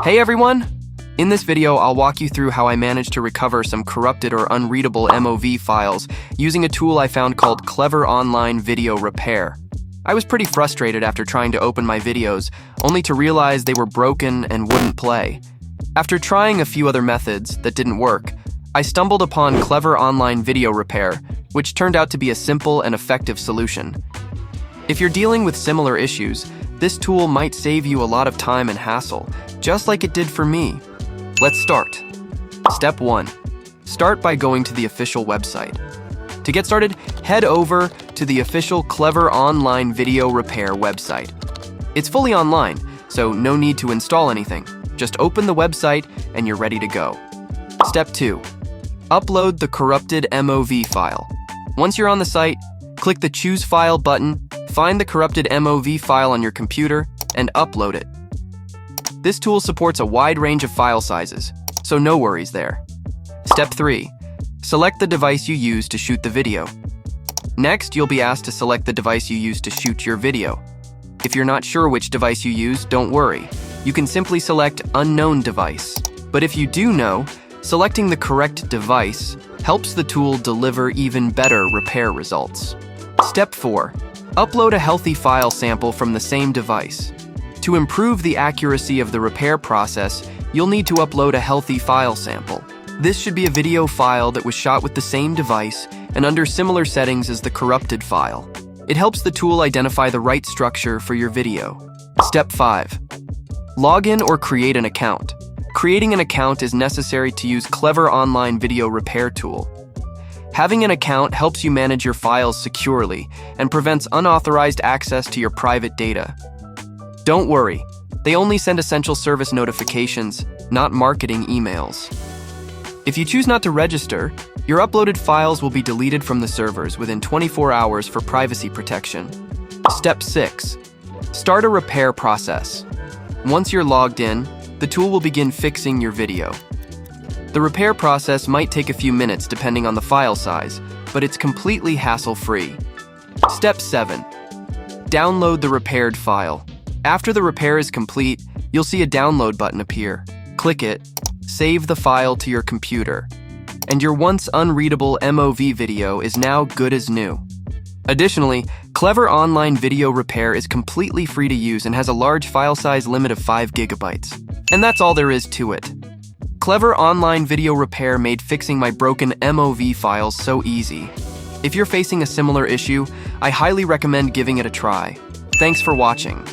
Hey everyone! In this video, I'll walk you through how I managed to recover some corrupted or unreadable MOV files using a tool I found called Clever Online Video Repair. I was pretty frustrated after trying to open my videos, only to realize they were broken and wouldn't play. After trying a few other methods that didn't work, I stumbled upon Clever Online Video Repair, which turned out to be a simple and effective solution. If you're dealing with similar issues, this tool might save you a lot of time and hassle, just like it did for me. Let's start. Step 1. Start by going to the official website. To get started, head over to the official Clever Online Video Repair website. It's fully online, so no need to install anything. Just open the website and you're ready to go. Step 2. Upload the corrupted MOV file. Once you're on the site, click the Choose File button, find the corrupted MOV file on your computer, and upload it. This tool supports a wide range of file sizes, so no worries there. Step 3. Select the device you use to shoot the video. Next, you'll be asked to select the device you use to shoot your video. If you're not sure which device you use, don't worry. You can simply select Unknown Device. But if you do know, selecting the correct device helps the tool deliver even better repair results. Step 4. Upload a healthy file sample from the same device. To improve the accuracy of the repair process, you'll need to upload a healthy file sample. This should be a video file that was shot with the same device and under similar settings as the corrupted file. It helps the tool identify the right structure for your video. Step 5. Log in or create an account. Creating an account is necessary to use Clever Online Video Repair tool. Having an account helps you manage your files securely and prevents unauthorized access to your private data. Don't worry, they only send essential service notifications, not marketing emails. If you choose not to register, your uploaded files will be deleted from the servers within 24 hours for privacy protection. Step 6. Start a repair process. Once you're logged in, the tool will begin fixing your video. The repair process might take a few minutes depending on the file size, but it's completely hassle-free. Step 7. Download the repaired file. After the repair is complete, you'll see a download button appear. Click it, save the file to your computer, and your once unreadable MOV video is now good as new. Additionally, Clever Online Video Repair is completely free to use and has a large file size limit of 5 GB. And that's all there is to it. Clever Online Video Repair made fixing my broken MOV files so easy. If you're facing a similar issue, I highly recommend giving it a try. Thanks for watching.